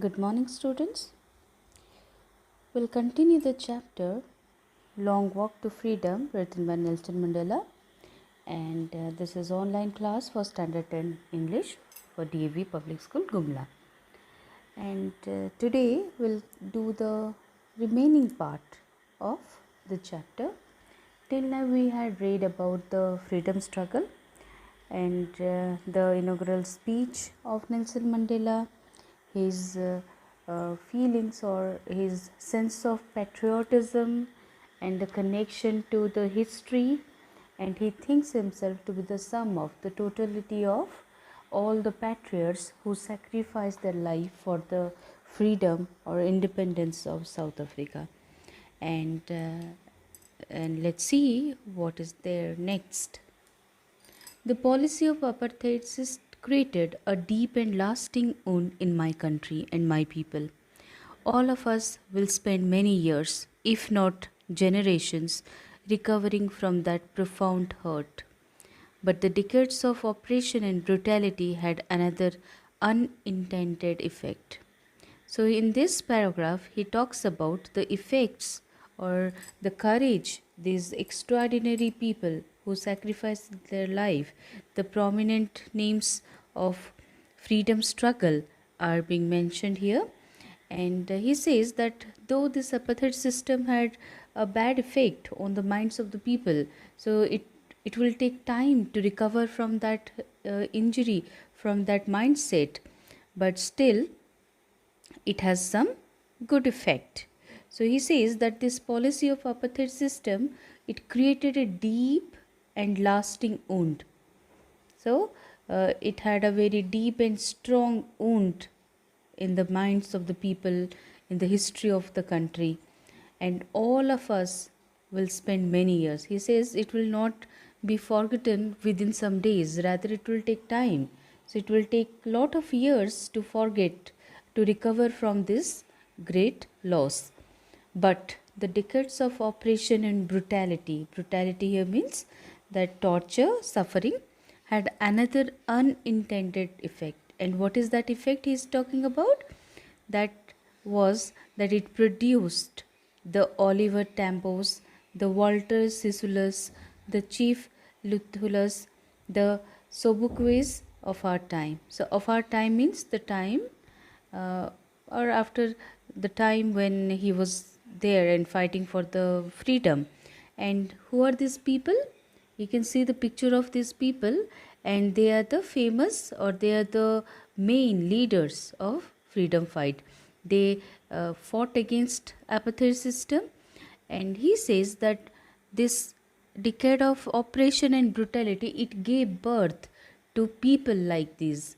Good morning, students. We'll continue the chapter Long Walk to Freedom written by Nelson Mandela. And this is online class for Standard 10 English for DAV Public School, Gumla. And today we'll do the remaining part of the chapter. Till now we had read about the freedom struggle and the inaugural speech of Nelson Mandela, his feelings or his sense of patriotism and the connection to the history, and he thinks himself to be the sum of the totality of all the patriots who sacrificed their life for the freedom or independence of South Africa. And let's see what is there next. The policy of apartheid created a deep and lasting wound in my country and my people. All of us will spend many years, if not generations, recovering from that profound hurt. But the decades of oppression and brutality had another unintended effect. So, in this paragraph, he talks about the effects or the courage these extraordinary people who sacrificed their life. The prominent names of freedom struggle are being mentioned here. And he says that though this apartheid system had a bad effect on the minds of the people, so it will take time to recover from that injury, from that mindset. But still, it has some good effect. So he says that this policy of apartheid system, it created a deep and lasting wound. So it had a very deep and strong wound in the minds of the people, in the history of the country, and all of us will spend many years. He says it will not be forgotten within some days, rather it will take time. So it will take lot of years to forget, to recover from this great loss. But the decades of oppression and brutality here means that torture, suffering, had another unintended effect. And what is that effect he is talking about? That was that it produced the Oliver Tambos, the Walter Sisulu's, the Chief Luthulus, the Sobukwes of our time. So, of our time means the time or after the time when he was there and fighting for the freedom. And who are these people? You can see the picture of these people, and they are the famous or they are the main leaders of freedom fight. They fought against apartheid system, and he says that this decade of oppression and brutality, it gave birth to people like these,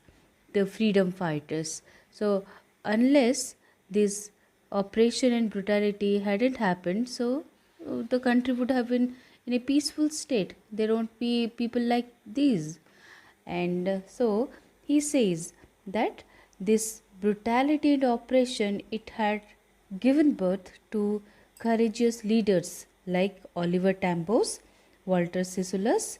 the freedom fighters. So unless this oppression and brutality hadn't happened, so the country would have been in a peaceful state. There won't be people like these. And so he says that this brutality and oppression, it had given birth to courageous leaders like Oliver Tambos, Walter Sisulu's,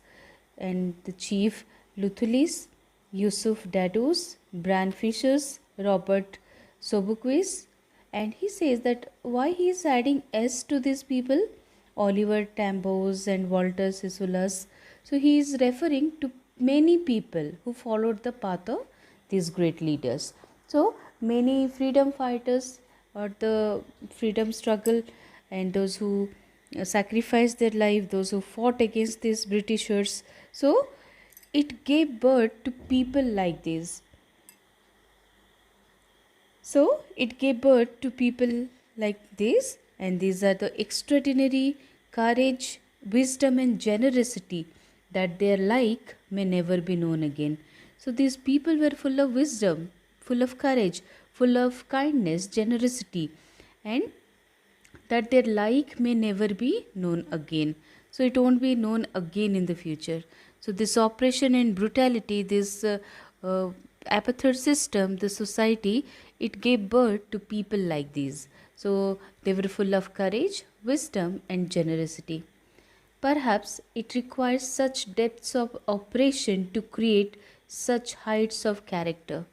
and the Chief Luthulis, Yusuf Dadus, Bran Fishers, Robert Sobukwes. And he says that why he is adding S to these people, Oliver Tambos and Walter Sisulu's. So he is referring to many people who followed the path of these great leaders. So many freedom fighters or the freedom struggle, and those who sacrificed their life, those who fought against these Britishers. So it gave birth to people like this. So it gave birth to people like this, and these are the extraordinary courage, wisdom, and generosity that their like may never be known again. So these people were full of wisdom, full of courage, full of kindness, generosity, and that their like may never be known again. So it won't be known again in the future. So this oppression and brutality, this apartheid system, the society, it gave birth to people like these. So they were full of courage, wisdom, and generosity. Perhaps it requires such depths of operation to create such heights of character.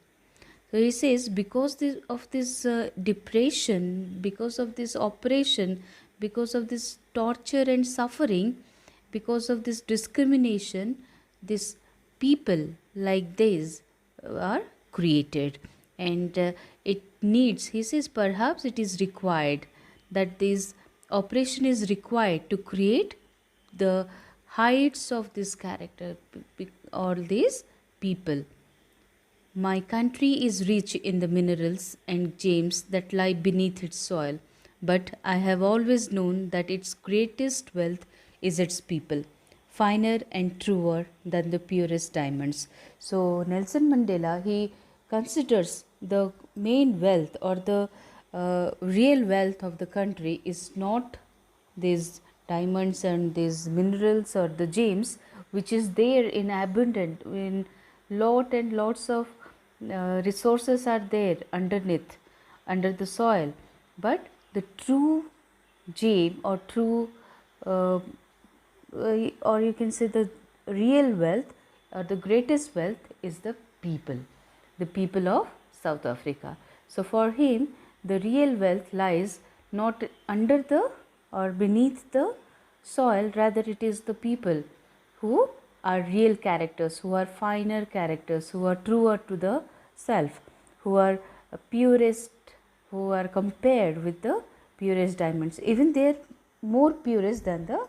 So he says, because of this depression, because of this oppression, because of this torture and suffering, because of this discrimination, this people like this are created. And it needs, he says, perhaps it is required that this operation is required to create the heights of this character or these people. My country is rich in the minerals and gems that lie beneath its soil, but I have always known that its greatest wealth is its people, finer and truer than the purest diamonds. So, Nelson Mandela, he considers the main wealth or the real wealth of the country is not these diamonds and these minerals or the gems which is there in abundant in lot and lots of resources are there underneath under the soil, but the true gem or true or you can say the real wealth or the greatest wealth is the people of South Africa. So for him the real wealth lies not under the or beneath the soil, rather it is the people who are real characters, who are finer characters, who are truer to the self, who are purest, who are compared with the purest diamonds. Even they are more purest than the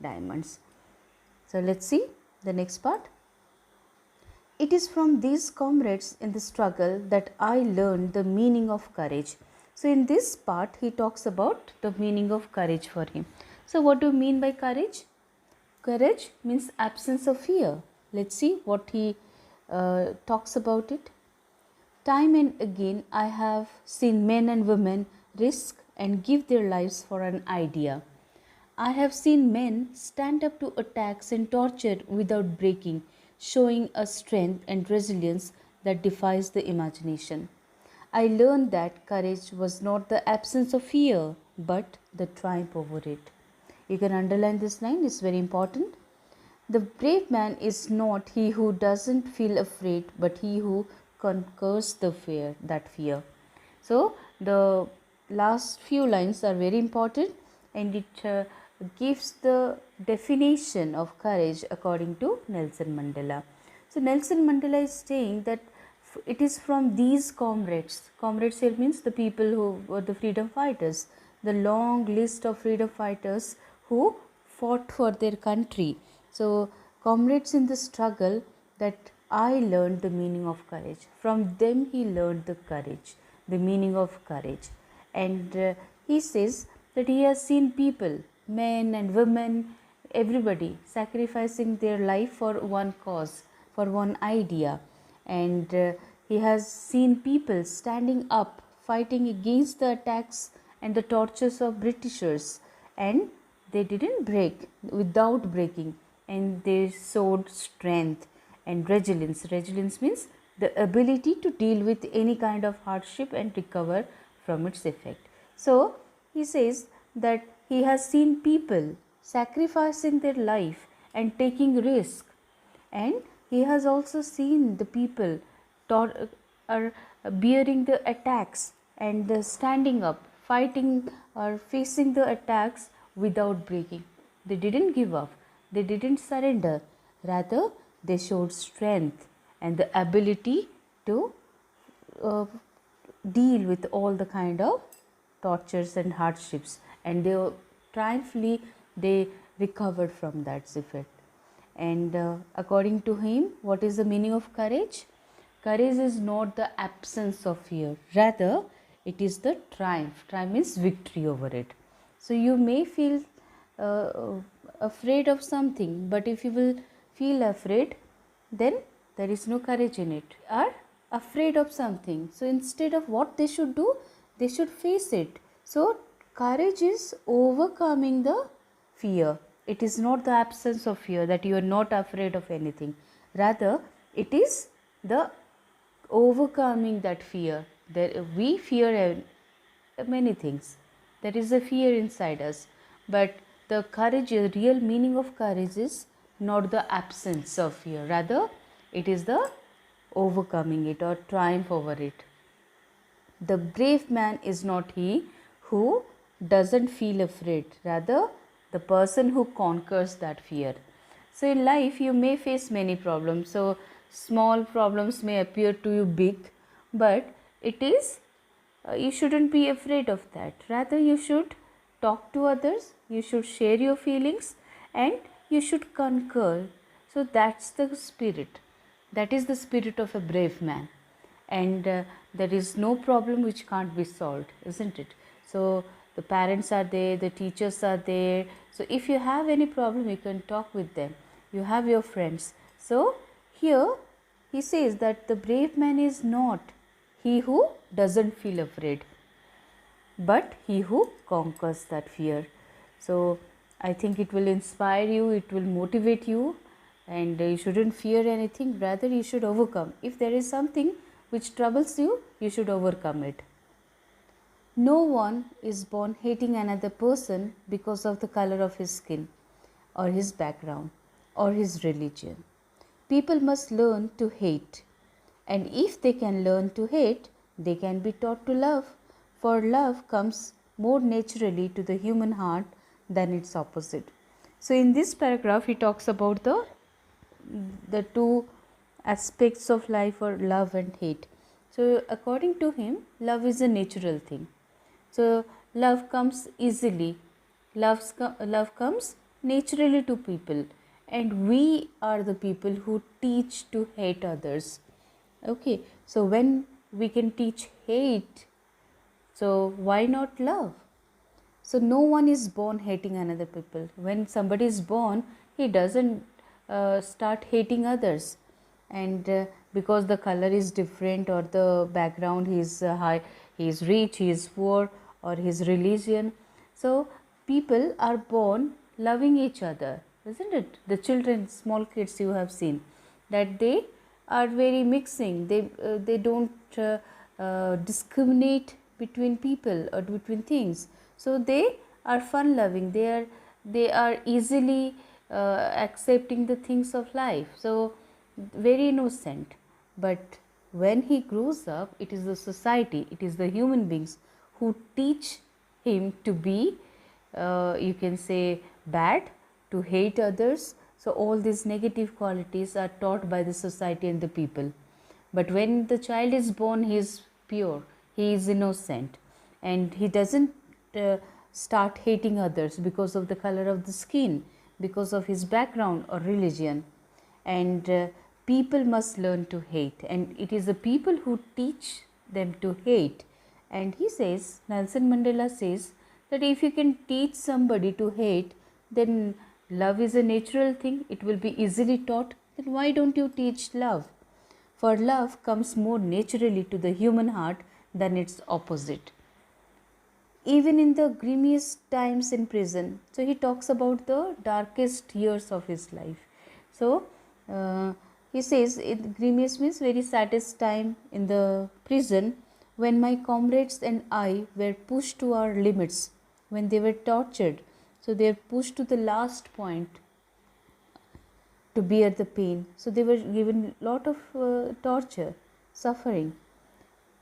diamonds. So let's see the next part. It is from these comrades in the struggle that I learned the meaning of courage. So in this part he talks about the meaning of courage for him. So what do you mean by courage? Courage means absence of fear. Let's see what he talks about it. Time and again I have seen men and women risk and give their lives for an idea. I have seen men stand up to attacks and torture without breaking, showing a strength and resilience that defies the imagination. I learned that courage was not the absence of fear, but the triumph over it. You can underline this line, it's very important. The brave man is not he who doesn't feel afraid, but he who conquers the fear. So the last few lines are very important, and it gives the definition of courage according to Nelson Mandela. So Nelson Mandela is saying that it is from these comrades. Comrades here means the people who were the freedom fighters, the long list of freedom fighters who fought for their country. So comrades in the struggle that I learned the meaning of courage. From them he learned the courage, the meaning of courage. And he says that he has seen people, men and women, everybody sacrificing their life for one cause, for one idea. And he has seen people standing up, fighting against the attacks and the tortures of Britishers, and they didn't break without breaking, and they showed strength and resilience. Resilience means the ability to deal with any kind of hardship and recover from its effect. So he says that he has seen people sacrificing their life and taking risk, and he has also seen the people are bearing the attacks and the standing up, fighting or facing the attacks without breaking. They didn't give up, they didn't surrender, rather they showed strength and the ability to deal with all the kind of tortures and hardships, and they triumphantly they recovered from that effect. And according to him, what is the meaning of courage? Courage is not the absence of fear, rather it is the triumph. Triumph means victory over it. So you may feel afraid of something, but if you will feel afraid, then there is no courage in it. Are afraid of something, so instead of what they should do, they should face it. So courage is overcoming the fear. It is not the absence of fear, that you are not afraid of anything, rather it is the overcoming that fear. There we fear many things, there is a fear inside us, but the courage, the real meaning of courage is not the absence of fear, rather it is the overcoming it or triumph over it. The brave man is not he who doesn't feel afraid, rather, the person who conquers that fear. So, in life, you may face many problems. So, small problems may appear to you big, but it is, you shouldn't be afraid of that. Rather, you should talk to others, you should share your feelings, and you should conquer. So, that's the spirit. That is the spirit of a brave man. And there is no problem which can't be solved, isn't it? So the parents are there, the teachers are there. So if you have any problem, you can talk with them. You have your friends. So here he says that the brave man is not he who doesn't feel afraid, but he who conquers that fear. So I think it will inspire you, it will motivate you, and you shouldn't fear anything, rather you should overcome. If there is something which troubles you, you should overcome it. No one is born hating another person because of the color of his skin, or his background, or his religion. People must learn to hate, and if they can learn to hate, they can be taught to love, for love comes more naturally to the human heart than its opposite. So in this paragraph he talks about the two aspects of life, or love and hate. So according to him, love is a natural thing. So love comes easily, love comes naturally to people, and we are the people who teach to hate others. Okay, so when we can teach hate, so why not love? So no one is born hating another people. When somebody is born, he doesn't start hating others, and because the color is different, or the background, he is high, he is rich, he is poor, or his religion. So people are born loving each other, isn't it? The children, small kids, you have seen that they are very mixing. They don't discriminate between people or between things. So they are fun loving. They are easily accepting the things of life. So very innocent. But when he grows up, it is the society, it is the human beings who teach him to be, you can say, bad, to hate others. So all these negative qualities are taught by the society and the people. But when the child is born, he is pure, he is innocent, and he doesn't start hating others because of the color of the skin, because of his background or religion. And people must learn to hate, and it is the people who teach them to hate. And he says, Nelson Mandela says, that if you can teach somebody to hate, then love is a natural thing, it will be easily taught. Then why don't you teach love? For love comes more naturally to the human heart than its opposite. Even in the grimiest times in prison, so he talks about the darkest years of his life. So he says, grimiest means very saddest time in the prison, when my comrades and I were pushed to our limits, when they were tortured. So they were pushed to the last point to bear the pain. So they were given lot of torture, suffering.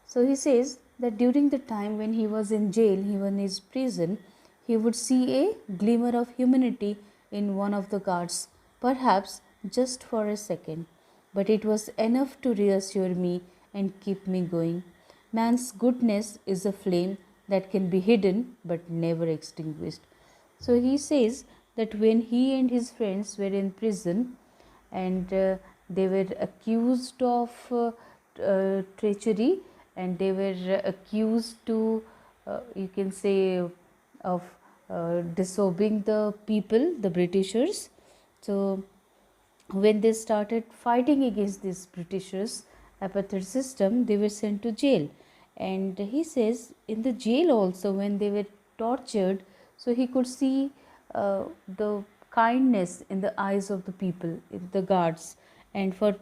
So he says that during the time when he was in jail, he was in his prison, he would see a glimmer of humanity in one of the guards, perhaps just for a second. But it was enough to reassure me and keep me going. Man's goodness is a flame that can be hidden but never extinguished. So he says that when he and his friends were in prison, and they were accused of treachery, and they were accused to, you can say, of disobeying the people, the Britishers. So when they started fighting against these Britishers apartheid system, they were sent to jail. And he says in the jail also, when they were tortured, so he could see the kindness in the eyes of the people, in the guards, and for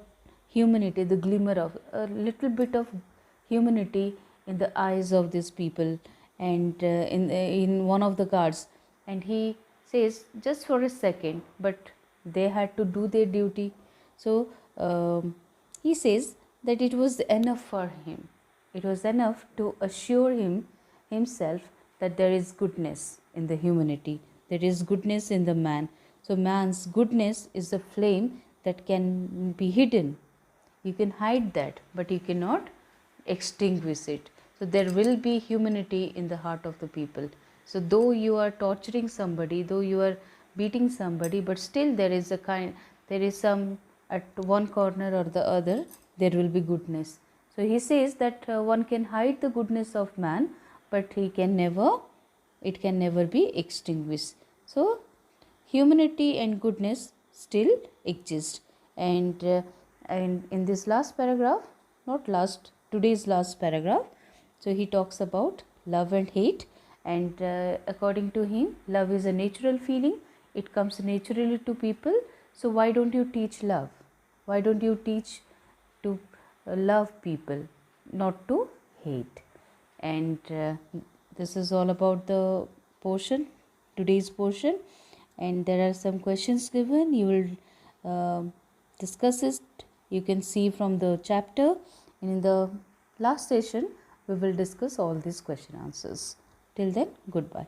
humanity, the glimmer of a little bit of humanity in the eyes of these people, and in one of the guards. And he says just for a second, but they had to do their duty. So he says that it was enough for him. It was enough to assure himself that there is goodness in the humanity, there is goodness in the man. So man's goodness is a flame that can be hidden. You can hide that, but you cannot extinguish it. So there will be humanity in the heart of the people. So though you are torturing somebody, though you are beating somebody, but still there is some at one corner or the other, there will be goodness. So he says that one can hide the goodness of man, but it can never be extinguished. So humanity and goodness still exist. And in this last paragraph, today's last paragraph, so he talks about love and hate. And according to him, love is a natural feeling, it comes naturally to people. So why don't you teach love? Why don't you teach to love people, not to hate? And this is all about the today's portion. And there are some questions given. You will discuss it. You can see from the chapter. And in the last session, we will discuss all these question answers. Till then, goodbye.